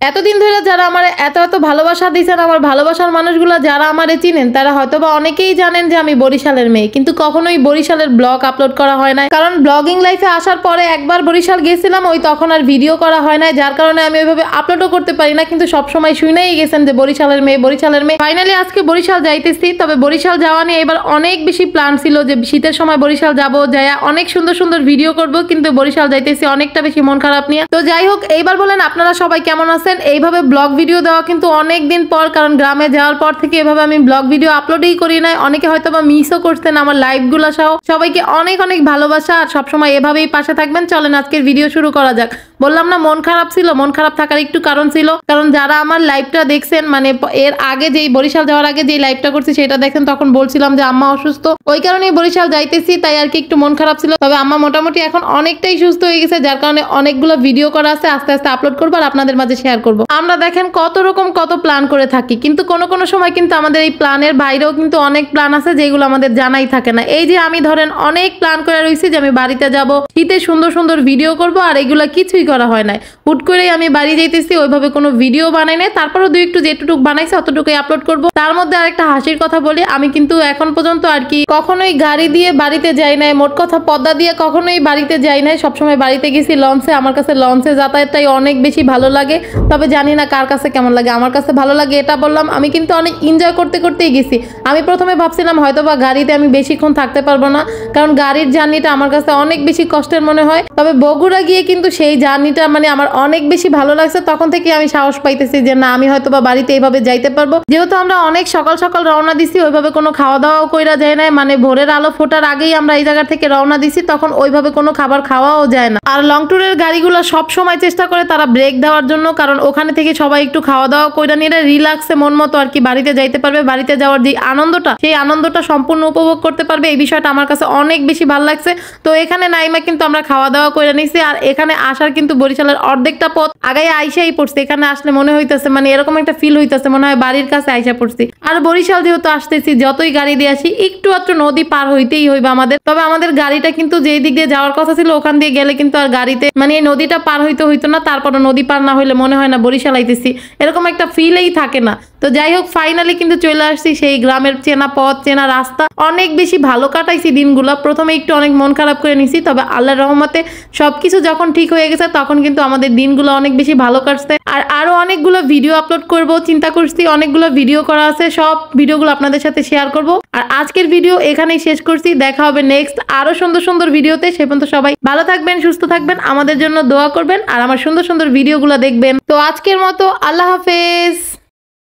এতদিন ধরে যারা আমার এত এত ভালোবাসা দিয়েছেন, আমার ভালোবাসার মানুষগুলো যারা আমারে চিনেন তারা হয়তোবা অনেকেই জানেন যে আমি বরিশালের মেয়ে, কিন্তু কখনোই বরিশালের ব্লগ আপলোড করা হয় না, কারণ ব্লগিং লাইফে আসার পরে একবার বরিশাল গেছিলাম, ওই তখন আর ভিডিও করা হয় না, যার কারণে আমি ওইভাবে আপলোডও করতে পারি না। কিন্তু সবসময় শুনেই গেছেন যে বরিশালের মেয়ে, বরিশালের মেয়ে। ফাইনালি আজকে বরিশাল যাইতেছি। তবে বরিশাল যাওয়া নিয়ে এবার অনেক বেশি প্ল্যান ছিল যে শীতের সময় বরিশাল যাব, যাইয়া অনেক সুন্দর সুন্দর ভিডিও করব, কিন্তু বরিশাল যাইতেছি অনেকটা বেশি মন খারাপ নিয়ে। তো যাই হোক, এইবার বলেন আপনারা সবাই কেমন আছেন? এইভাবে ব্লগ ভিডিও দেওয়া কিন্তু অনেক দিন পর, কারণ গ্রামে যাওয়ার পর থেকে এভাবে আমি ব্লগ ভিডিও আপলোডই করি নাই। অনেকে হয়তো বা মিসও করছেন আমার লাইভগুলো সহ। সবাইকে অনেক অনেক ভালোবাসা, আর সবসময় এভাবেই পাশে থাকবেন। চলেন আজকের ভিডিও শুরু করা যাক। বললাম না মন খারাপ ছিল, মন খারাপ থাকার একটু কারণ ছিল, কারণ যারা আমার লাইভটা দেখছেন, মানে এর আগে যেই বরিশাল যাওয়ার আগে যেই লাইভটা করছি সেটা দেখেন, তখন বলছিলাম যে আম্মা অসুস্থ, ওই কারণেই বরিশাল যাইতেছি, তাই আর কি একটু মন খারাপ ছিল। তবে আম্মা মোটামুটি এখন অনেকটাই সুস্থ হয়ে গেছে, যার কারণে অনেকগুলো ভিডিও করা আছে, আস্তে আস্তে আপলোড করবো আর আপনাদের মাঝে শেয়ার করবো। আমরা দেখেন কত রকম কত প্ল্যান করে থাকি, কিন্তু কোনো কোনো সময় কিন্তু আমাদের এই প্ল্যানের বাইরেও কিন্তু অনেক প্ল্যান আছে যেগুলো আমাদের জানাই থাকে না। এই যে আমি ধরেন অনেক প্ল্যান করে রয়েছি যে আমি বাড়িতে যাব, শীতে সুন্দর সুন্দর ভিডিও করব, আর এগুলো কিছুই করা হয় না। হুট করেই আমি বাড়ি যাইতেছি, ওইভাবে কোনো ভিডিও বানাই নাই, তারপরও দুই একটু যেটুকু বানাইছি অতটুকুই আপলোড করব। তার মধ্যে আরেকটা হাসির কথা বলি, আমি কিন্তু এখন পর্যন্ত আর কি কখনোই গাড়ি দিয়ে বাড়িতে যাই নাই, মোট কথা পদ্মা দিয়ে কখনোই বাড়িতে যাই নাই, সবসময় বাড়িতে গেছি লঞ্চে। আমার কাছে লঞ্চে যাতায়াতটাই অনেক বেশি ভালো লাগে, তবে জানি না কার কাছে কেমন লাগে, আমার কাছে ভালো লাগে এটা বললাম। আমি কিন্তু অনেক এনজয় করতে করতেই গেছি। আমি প্রথমে ভাবছিলাম হয়তোবা গাড়িতে আমি বেশিক্ষণ থাকতে পারবো না, কারণ গাড়ির জার্নিটা আমার কাছে অনেক বেশি কষ্টের মনে হয়। তবে বগুড়া গিয়ে কিন্তু সেই জার্নিটা মানে আমার অনেক বেশি ভালো লাগছে, তখন থেকে আমি সাহস পাইতেছি যে না, আমি হয়তোবা বাড়িতে এইভাবে যাইতে পারবো। যেহেতু আমরা অনেক সকাল সকাল রওনা দিছি, ওইভাবে কোনো খাওয়া দাওয়াও কইরা যায় না, মানে ভোরের আলো ফোটার আগেই আমরা এই জায়গা থেকে রওনা দিছি, তখন ওইভাবে কোনো খাবার খাওয়াও যায় না। আর লং ট্যুরের গাড়িগুলো সব সময় চেষ্টা করে তারা ব্রেক দেওয়ার জন্য, কারণ ওখানে থেকে সবাই একটু খাওয়া দাওয়া কইরা নিয়ে রিল্যাক্সে মন মতো আর কি বাড়িতে যাইতে পারবে, বাড়িতে যাওয়ার যে আনন্দটা সেই আনন্দটা সম্পূর্ণ উপভোগ করতে পারবে। এই বিষয়টা আমার কাছে অনেক বেশি ভালো লাগছে। তো এখানে নাইমা কিন্তু আমরা খাওয়া দাওয়া করে নিছি, আর এখানে আসার কিন্তু বরিশালের অর্ধেকটা পথ আগে আইসাই পড়ছে। এখানে আসলে মনে হইতেছে মানে এরকম একটা ফিল হইতেছে মনে হয় বাড়ির কাছে আইসা পড়ছি। আর বরিশাল যেহেতু আসতেছি, যতই গাড়ি দিয়ে আসি একটু আত্র নদী পার হইতেই হইবে আমাদের। তবে আমাদের গাড়িটা কিন্তু যেই দিক দিয়ে যাওয়ার কথা ছিল ওখান দিয়ে গেলে কিন্তু আর গাড়িতে মানে এই নদীটা পার হইতে হইতো না, তারপরে নদী পার না হইলে মনে হয় না বরিশাল আইতেছি, এরকম একটা ফিলেই থাকে না। তো যাই হোক, ফাইনালি কিন্তু চলে আসছি সেই গ্রামের চেনা পথ চেনা রাস্তা। অনেক বেশি ভালো কাটাইছি দিনগুলো। প্রথমে একটু অনেক মন খারাপ করে নিছি, তবে আল্লাহর রহমতে সবকিছু যখন ঠিক হয়ে গেছে তখন কিন্তু আমাদের দিনগুলো অনেক বেশি ভালো কাটছে। আর আরো অনেকগুলো ভিডিও আপলোড করব চিন্তা করছি, অনেকগুলো ভিডিও করা আছে, সব ভিডিওগুলো আপনাদের সাথে শেয়ার করব। আর আজকের ভিডিও এখানেই শেষ করছি, দেখা হবে নেক্সট আরো সুন্দর সুন্দর ভিডিওতে। সে পর্যন্ত সবাই ভালো থাকবেন, সুস্থ থাকবেন, আমাদের জন্য দোয়া করবেন, আর আমার সুন্দর সুন্দর ভিডিওগুলো দেখবেন। তো আজকের মতো আল্লাহ হাফেজ।